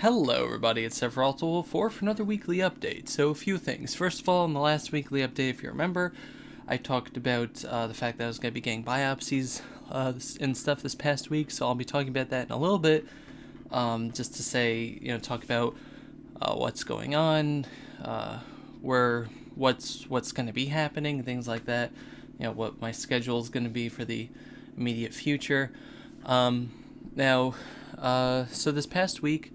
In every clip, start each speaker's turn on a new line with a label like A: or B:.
A: Hello everybody, it's Severalto4 for another weekly update. So a few things. First of all, in the last weekly update, if you remember, I talked about the fact that I was going to be getting biopsies and stuff this past week, so I'll be talking about that in a little bit, just to say, talk about what's going on, what's going to be happening, things like that, what my schedule is going to be for the immediate future. So this past week,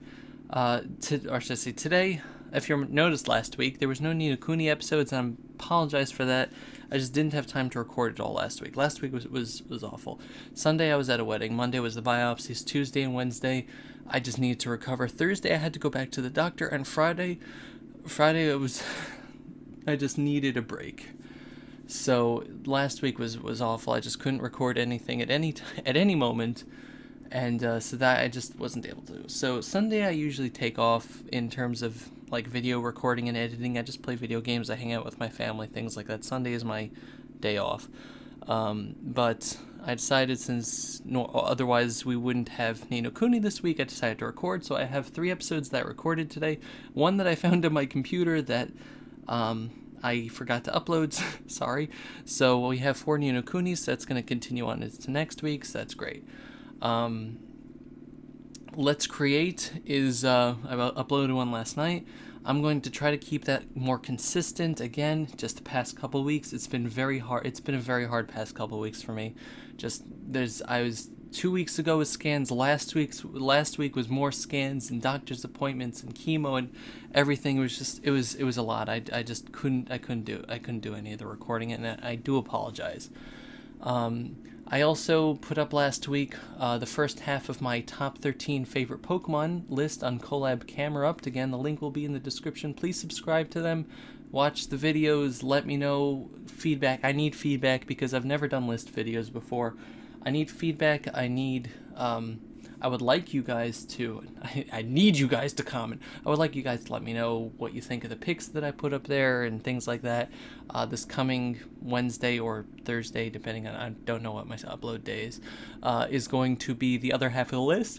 A: today, if you noticed last week, there was no Ni no Kuni episodes, and I apologize for that. I just didn't have time to record it all last week. Last week was awful. Sunday I was at a wedding. Monday was the biopsies. Tuesday and Wednesday I just needed to recover. Thursday I had to go back to the doctor, and Friday it was I just needed a break. So last week was awful. I just couldn't record anything at any moment. And so that I just wasn't able to do. So Sunday I usually take off in terms of like video recording and editing. I just play video games. I hang out with my family, things like that. Sunday is my day off. But I decided, since otherwise we wouldn't have Ni no Kuni this week, I decided to record. So I have 3 episodes that I recorded today. One that I found on my computer that I forgot to upload. Sorry. So we have 4 Ni no Kunis. That's going to continue on into next week. So that's great. Let's Create is, I uploaded one last night. I'm going to try to keep that more consistent. Again, just the past couple weeks, it's been very hard. It's been a very hard past couple weeks for me. I was 2 weeks ago with scans. Last week was more scans and doctor's appointments and chemo and everything. It was a lot. I just couldn't do any of the recording, and I do apologize. I also put up last week the first half of my top 13 favorite Pokemon list on Collab Camera. Again, the link will be in the description. Please subscribe to them, watch the videos, let me know feedback. I need feedback because I've never done list videos before. I need feedback. I would like you guys to, I need you guys to comment. I would like you guys to let me know what you think of the pics that I put up there and things like that. This coming Wednesday or Thursday, depending on, I don't know what my upload day is going to be the other half of the list.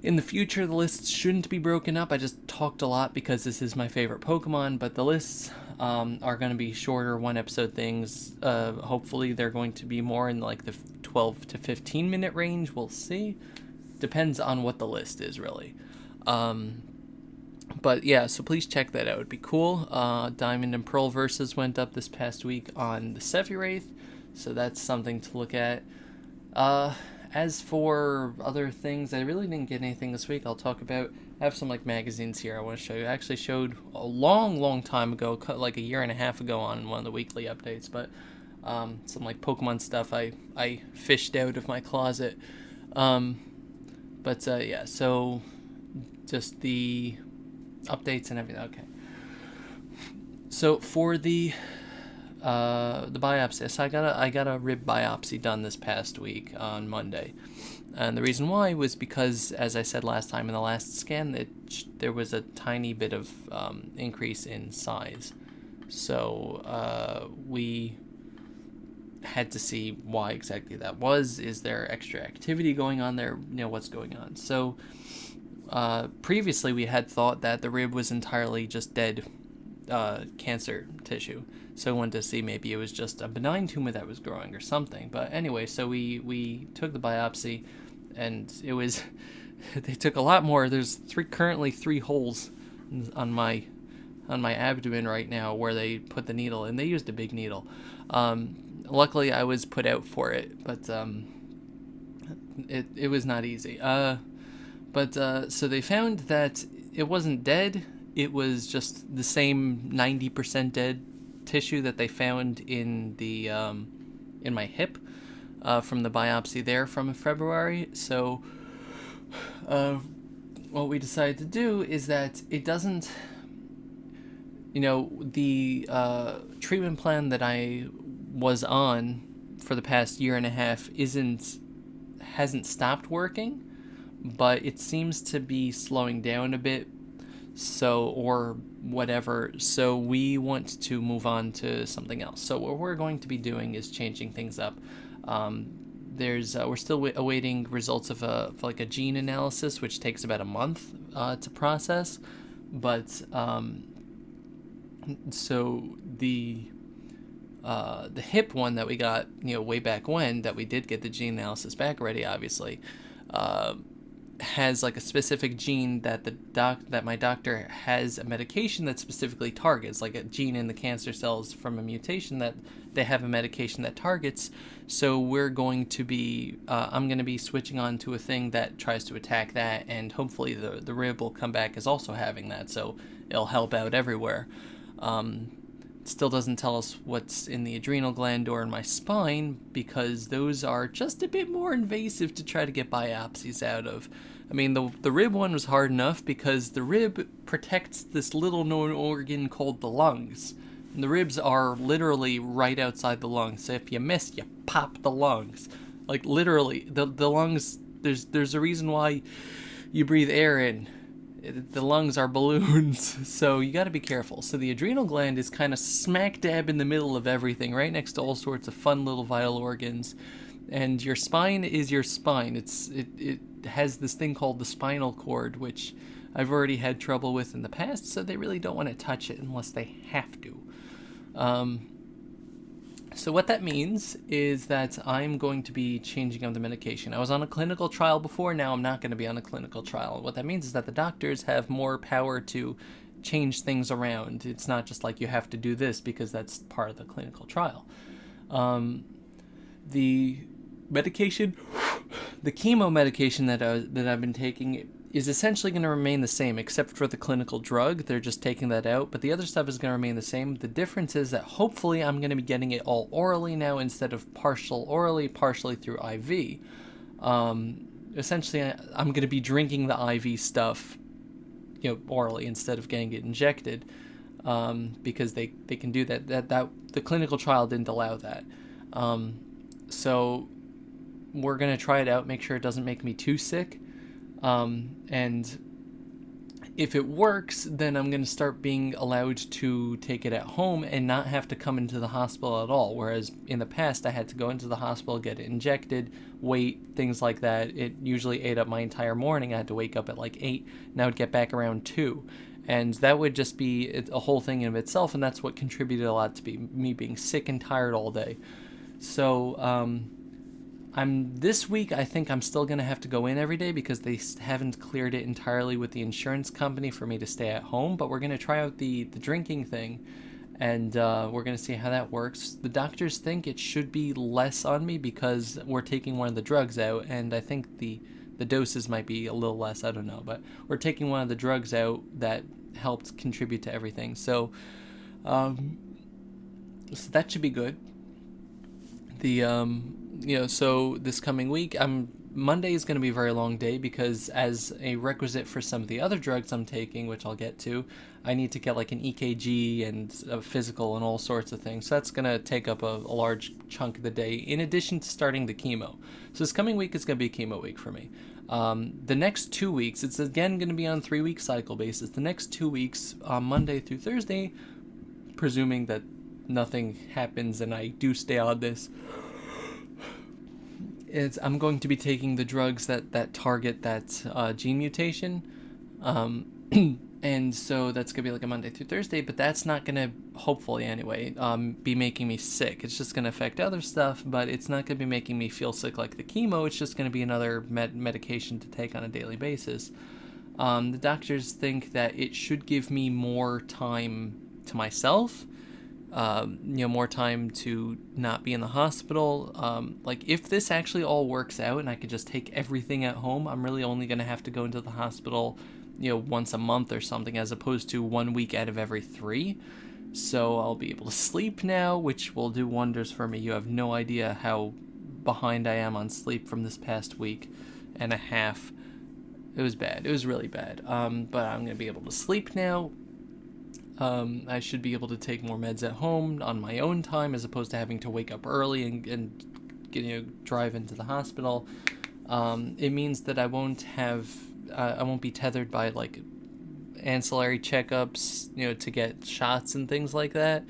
A: In the future, the lists shouldn't be broken up. I just talked a lot because this is my favorite Pokemon, but the lists are going to be shorter 1-episode things. Hopefully they're going to be more in like the 12 to 15 minute range. We'll see. Depends on what the list is, really. But yeah, so please check that out. It'd be cool. Diamond and Pearl Versus went up this past week on the Sephiroth, so that's something to look at. As for other things, I really didn't get anything this week. I'll talk about. I have some like magazines here I want to show you. I actually showed a long time ago, like a year and a half ago, on one of the weekly updates. But some like Pokemon stuff I fished out of my closet. Yeah, so just the updates and everything. Okay. So for the biopsy, so I got a rib biopsy done this past week on Monday, and the reason why was because, as I said last time in the last scan, there was a tiny bit of increase in size. So we had to see why exactly that was. Is there extra activity going on there? What's going on? So previously we had thought that the rib was entirely just dead cancer tissue. So I wanted to see maybe it was just a benign tumor that was growing or something. But anyway, so we took the biopsy, and it was they took a lot more. There's currently 3 holes on my abdomen right now where they put the needle, and they used a big needle. Luckily, I was put out for it, but it was not easy. So they found that it wasn't dead. It was just the same 90% dead tissue that they found in the in my hip from the biopsy there from February. So what we decided to do is that it doesn't, the treatment plan that I was on for the past year and a half hasn't stopped working, but it seems to be slowing down a bit, or whatever. So we want to move on to something else. So what we're going to be doing is changing things up. there's we're still awaiting results of like a gene analysis, which takes about a month to process. But so the hip one that we got, way back when, that we did get the gene analysis back already, obviously, has like a specific gene that that my doctor has a medication that specifically targets, like a gene in the cancer cells from a mutation that they have a medication that targets. So we're going to be, I'm going to be switching on to a thing that tries to attack that, and hopefully the rib will come back as also having that, so it'll help out everywhere. Still doesn't tell us what's in the adrenal gland or in my spine, because those are just a bit more invasive to try to get biopsies out of. I mean, the rib one was hard enough because the rib protects this little known organ called the lungs. And the ribs are literally right outside the lungs, so if you miss, you pop the lungs. Like, literally, the lungs, there's a reason why you breathe air in. The lungs are balloons, so you got to be careful. So the adrenal gland is kind of smack dab in the middle of everything, right next to all sorts of fun little vital organs. And your spine is your spine. It has this thing called the spinal cord, which I've already had trouble with in the past, so they really don't want to touch it unless they have to. So what that means is that I'm going to be changing up the medication. I was on a clinical trial before, now I'm not going to be on a clinical trial. What that means is that the doctors have more power to change things around. It's not just like you have to do this because that's part of the clinical trial. The medication, the chemo medication that I've been taking is essentially going to remain the same, except for the clinical drug. They're just taking that out, but the other stuff is going to remain the same. The difference is that hopefully I'm going to be getting it all orally now instead of partial orally, partially through IV. Essentially, I'm going to be drinking the IV stuff, orally instead of getting it injected, because they can do that. That the clinical trial didn't allow that. So we're going to try it out, make sure it doesn't make me too sick. And if it works, then I'm going to start being allowed to take it at home and not have to come into the hospital at all. Whereas in the past, I had to go into the hospital, get it injected, wait, things like that. It usually ate up my entire morning. I had to wake up at like 8, and I would get back around 2. And that would just be a whole thing in of itself, and that's what contributed a lot to me being sick and tired all day. So, this week, I think I'm still going to have to go in every day because they haven't cleared it entirely with the insurance company for me to stay at home, but we're going to try out the drinking thing, and we're going to see how that works. The doctors think it should be less on me because we're taking one of the drugs out, and I think the doses might be a little less, I don't know, but we're taking one of the drugs out that helped contribute to everything, so that should be good. So this coming week, Monday is going to be a very long day because as a requisite for some of the other drugs I'm taking, which I'll get to, I need to get like an EKG and a physical and all sorts of things. So that's going to take up a large chunk of the day in addition to starting the chemo. So this coming week is going to be a chemo week for me. The next 2 weeks, it's again going to be on 3-week cycle basis. The next 2 weeks, Monday through Thursday, presuming that nothing happens and I do stay on this, I'm going to be taking the drugs that target that gene mutation, and so that's going to be like a Monday through Thursday, but that's not going to, hopefully anyway, be making me sick. It's just going to affect other stuff, but it's not going to be making me feel sick like the chemo. It's just going to be another medication to take on a daily basis. The doctors think that it should give me more time to myself, more time to not be in the hospital. Like, if this actually all works out and I could just take everything at home, I'm really only going to have to go into the hospital, once a month or something, as opposed to 1 week out of every 3. So I'll be able to sleep now, which will do wonders for me. You have no idea how behind I am on sleep from this past week and a half. It was bad. It was really bad. But I'm going to be able to sleep now. I should be able to take more meds at home on my own time as opposed to having to wake up early and drive into the hospital. It means that I won't be tethered by like ancillary checkups, to get shots and things like that.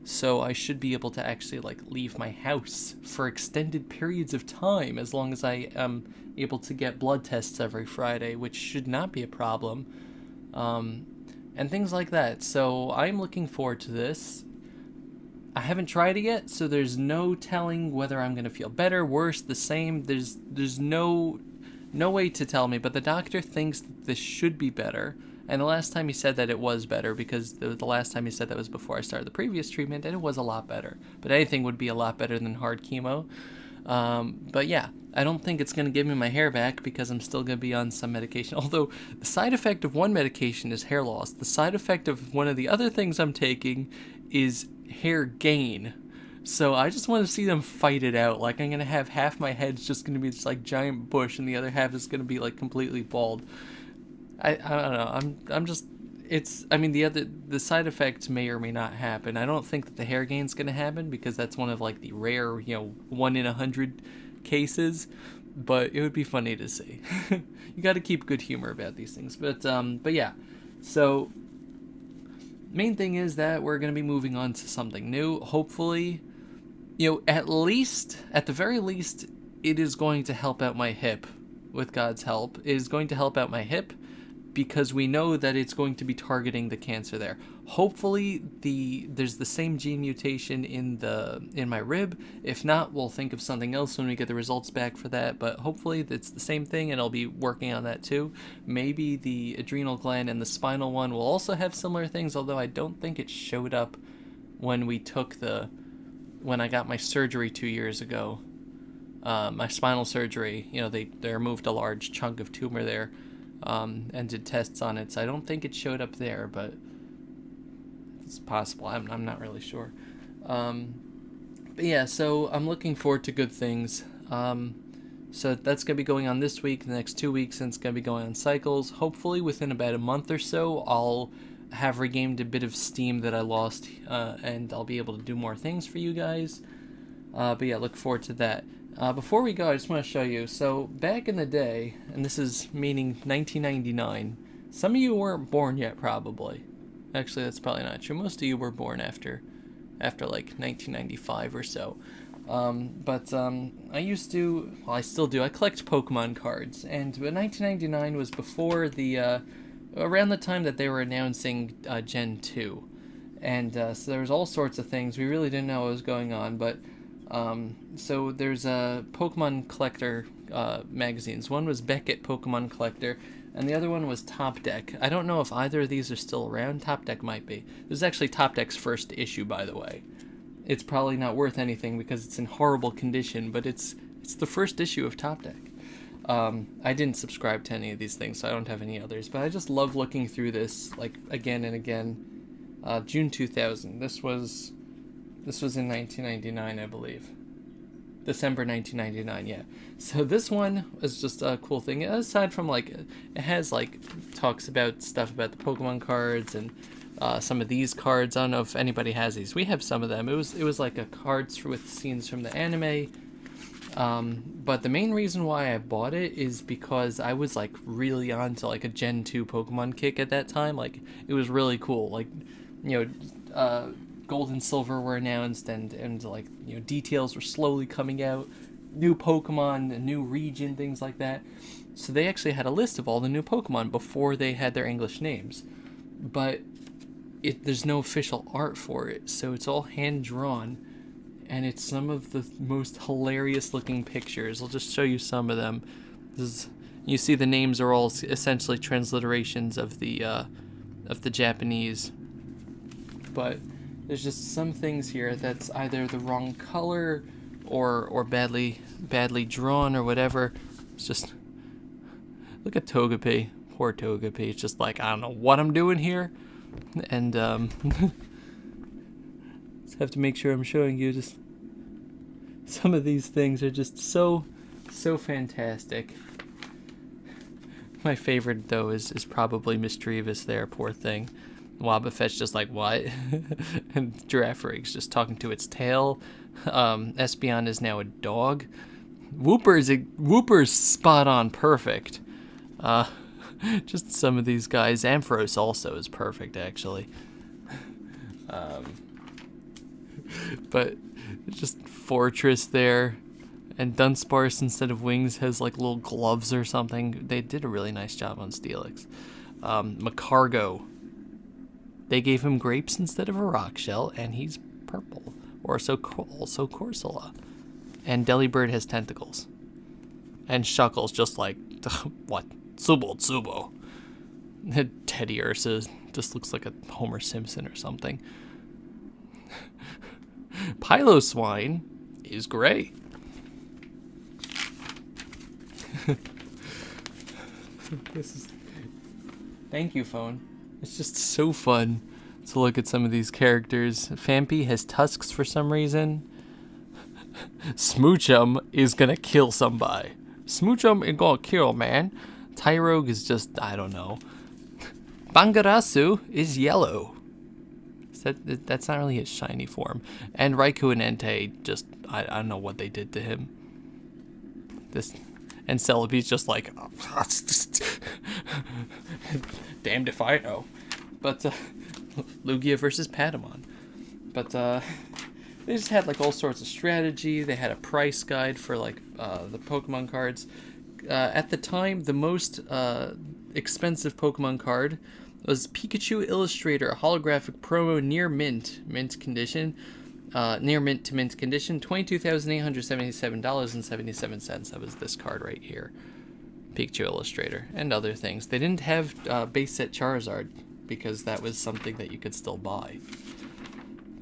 A: so I should be able to actually like leave my house for extended periods of time as long as I am able to get blood tests every Friday, which should not be a problem, and things like that. So I'm looking forward to this. I haven't tried it yet, so there's no telling whether I'm gonna feel better, worse, the same. There's no way to tell me, but the doctor thinks that this should be better. And the last time he said that it was better, because the last time he said that was before I started the previous treatment, and it was a lot better. But anything would be a lot better than hard chemo. But yeah, I don't think it's going to give me my hair back because I'm still going to be on some medication. Although the side effect of one medication is hair loss. The side effect of one of the other things I'm taking is hair gain. So I just want to see them fight it out. Like, I'm going to have half my head's just going to be this like giant bush and the other half is going to be like completely bald. I don't know. I'm just, it's, I mean, the side effects may or may not happen. I don't think that the hair gain's going to happen because that's one of like the rare, 1 in 100 cases, but it would be funny to see. You got to keep good humor about these things. But yeah. So main thing is that we're going to be moving on to something new. Hopefully, at the very least, it is going to help out my hip. With God's help, it is going to help out my hip, because we know that it's going to be targeting the cancer there. Hopefully there's the same gene mutation in my rib. If not, we'll think of something else when we get the results back for that, but hopefully it's the same thing and I'll be working on that too. Maybe the adrenal gland and the spinal one will also have similar things, although I don't think it showed up when I got my surgery 2 years ago. My spinal surgery, they removed a large chunk of tumor there. And did tests on it, so I don't think it showed up there, but it's possible. I'm not really sure. But yeah, so I'm looking forward to good things. So that's going to be going on this week, the next 2 weeks, and it's going to be going on cycles. Hopefully within about a month or so, I'll have regained a bit of steam that I lost, and I'll be able to do more things for you guys. But yeah, look forward to that. Before we go, I just want to show you. So back in the day, and this is meaning 1999, some of you weren't born yet, probably. Actually, that's probably not true. Most of you were born after like 1995 or so. But I used to, well, I still do. I collect Pokemon cards, and 1999 was before around the time that they were announcing Gen 2, and so there was all sorts of things. We really didn't know what was going on, but. So there's a Pokemon Collector magazines. One was Beckett Pokemon Collector, and the other one was Top Deck. I don't know if either of these are still around. Top Deck might be. This is actually Top Deck's first issue, by the way. It's probably not worth anything because it's in horrible condition, but it's the first issue of Top Deck. I didn't subscribe to any of these things, so I don't have any others, but I just love looking through this, like, again and again. June 2000. This was in 1999, I believe. December 1999, yeah. So this one is just a cool thing. Aside from, like, it has, like, talks about stuff about the Pokemon cards and some of these cards. I don't know if anybody has these. We have some of them. It was like a cards with scenes from the anime. But the main reason why I bought it is because I was, like, really onto, like, a Gen 2 Pokemon kick at that time. Like, it was really cool. Like, Gold and Silver were announced, and like, details were slowly coming out, new Pokemon, a new region, things like that. So they actually had a list of all the new Pokemon before they had their English names, but there's no official art for it, so it's all hand drawn, and it's some of the most hilarious looking pictures. I'll just show you some of them. You see the names are all essentially transliterations of the Japanese, but there's just some things here that's either the wrong color or badly drawn or whatever. It's just, look at Togepi. Poor Togepi. It's just like, I don't know what I'm doing here. And just have to make sure I'm showing you just some of these things are just so fantastic. My favorite though is probably Misdreavus there, poor thing. Wobbuffet's just like, what? And Girafarig's just talking to its tail. Espeon is now a dog. Wooper's spot on perfect. Just some of these guys. Ampharos also is perfect, actually. But just Fortress there. And Dunsparce, instead of wings, has like little gloves or something. They did a really nice job on Steelix. Macargo. They gave him grapes instead of a rock shell, and he's purple. Also Corsola. And Delibird has tentacles. And Shuckle's just like, what? Tsubo. Teddy Ursa just looks like a Homer Simpson or something. Piloswine is great. Thank you, phone. It's just so fun to look at some of these characters. Phampi has tusks for some reason. Smoochum is gonna kill somebody. Smoochum is gonna kill, man. Tyrogue is just, I don't know. Bangarasu is yellow. That's not really his shiny form. And Raikou and Entei, just, I don't know what they did to him. And Celebi's just like, damned if I know. But, Lugia versus Patamon. But, they just had like all sorts of strategy. They had a price guide for like, the Pokemon cards. At the time, the most, expensive Pokemon card was Pikachu Illustrator holographic promo near mint condition, near mint to mint condition, $22,877.77. That was this card right here, Pikachu Illustrator, and other things. They didn't have base set Charizard because that was something that you could still buy.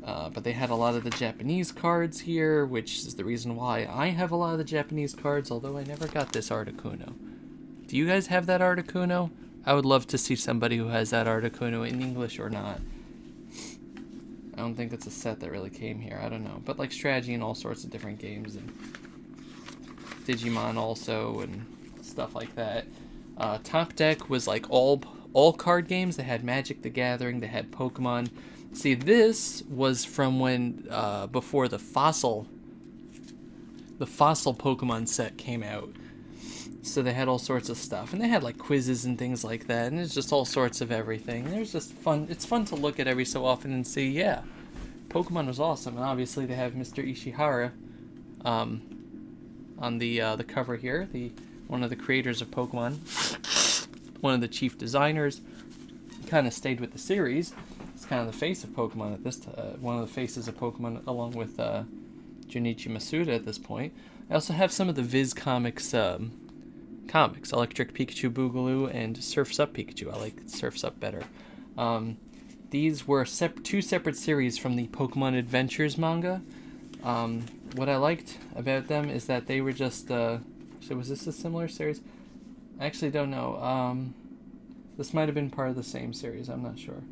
A: But they had a lot of the Japanese cards here, which is the reason why I have a lot of the Japanese cards, although I never got this Articuno. Do you guys have that Articuno? I would love to see somebody who has that Articuno in English or not. I don't think it's a set that really came here. I don't know. But like strategy and all sorts of different games. And Digimon also and stuff like that. Top Deck was like all card games. They had Magic the Gathering. They had Pokemon. See, this was from when, before the fossil Pokemon set came out. So they had all sorts of stuff, and they had like quizzes and things like that, and it's just all sorts of everything. There's just fun. It's fun to look at every so often and see, yeah, Pokemon was awesome. And obviously they have Mr. Ishihara, on the cover here, one of the creators of Pokemon, one of the chief designers. Kind of stayed with the series. It's kind of the face of Pokemon at this one of the faces of Pokemon, along with Junichi Masuda at this point. I also have some of the Viz Comics. Electric Pikachu Boogaloo and Surf's Up Pikachu. I like Surf's Up better. These were two separate series from the Pokemon Adventures manga. What I liked about them is that they were just... so was this a similar series? I actually don't know. This might have been part of the same series. I'm not sure.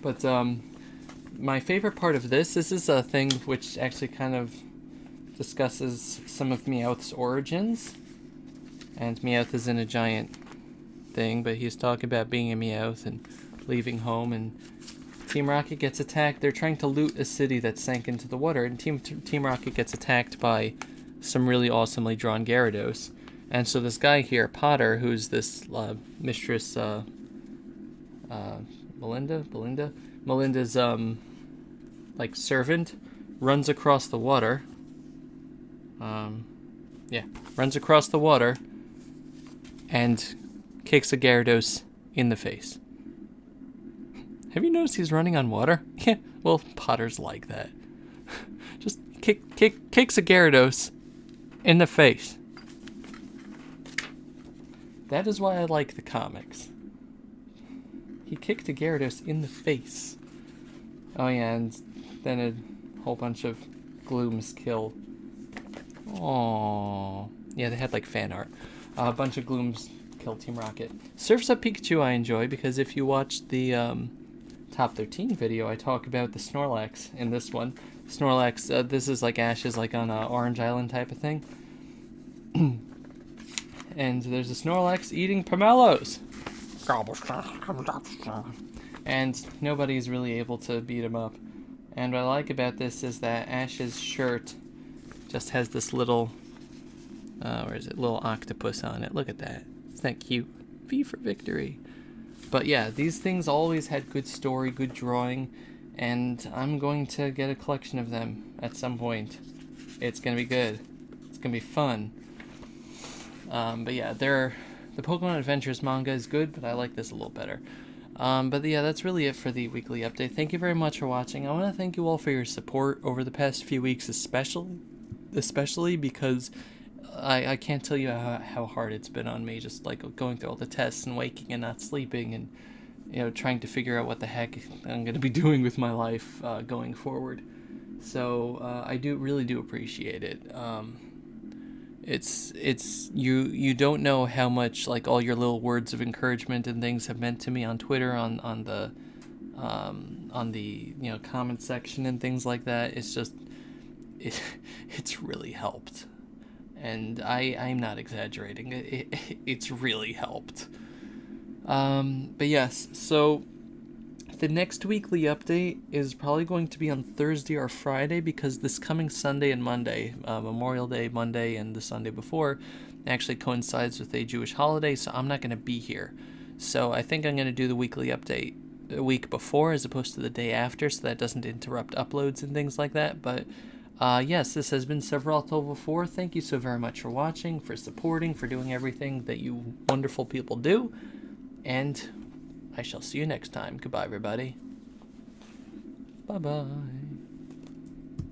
A: But my favorite part of this is a thing which actually kind of discusses some of Meowth's origins. And Meowth is in a giant thing, but he's talking about being a Meowth and leaving home, and Team Rocket gets attacked. They're trying to loot a city that sank into the water, and Team Rocket gets attacked by some really awesomely drawn Gyarados. And so this guy here, Potter, who's this Mistress Melinda's like servant, runs across the water. Runs across the water and kicks a Gyarados in the face. Have you noticed he's running on water? Yeah, well, Potter's like that. Just kicks a Gyarados in the face. That is why I like the comics. He kicked a Gyarados in the face. Oh yeah, and then a whole bunch of Glooms kill. Aww. Yeah, they had like fan art. A bunch of Glooms kill Team Rocket. Surf's Up Pikachu I enjoy because if you watch the Top 13 video, I talk about the Snorlax in this one. Snorlax, this is like Ash's like on Orange Island type of thing. And there's a Snorlax eating pomelos. And nobody's really able to beat him up. And what I like about this is that Ash's shirt just has this little, little octopus on it. Look at that. Isn't that cute? V for victory. But yeah, these things always had good story, good drawing, and I'm going to get a collection of them at some point. It's gonna be good. It's gonna be fun. But yeah, the Pokemon Adventures manga is good, but I like this a little better. But yeah, that's really it for the weekly update. Thank you very much for watching. I want to thank you all for your support over the past few weeks, especially because I can't tell you how hard it's been on me, just like going through all the tests and waking and not sleeping, and trying to figure out what the heck I'm going to be doing with my life going forward. So I really do appreciate it. It's you don't know how much like all your little words of encouragement and things have meant to me on Twitter, on the comment section and things like that. It's just it's really helped, and I'm not exaggerating. It's really helped. But yes, so the next weekly update is probably going to be on Thursday or Friday, because this coming Sunday and Monday, Memorial Day Monday and the Sunday before, actually coincides with a Jewish holiday, so I'm not going to be here. So I think I'm going to do the weekly update a week before as opposed to the day after, so that doesn't interrupt uploads and things like that. But yes, this has been Severalto4. Thank you so very much for watching, for supporting, for doing everything that you wonderful people do. And I shall see you next time. Goodbye, everybody. Bye-bye.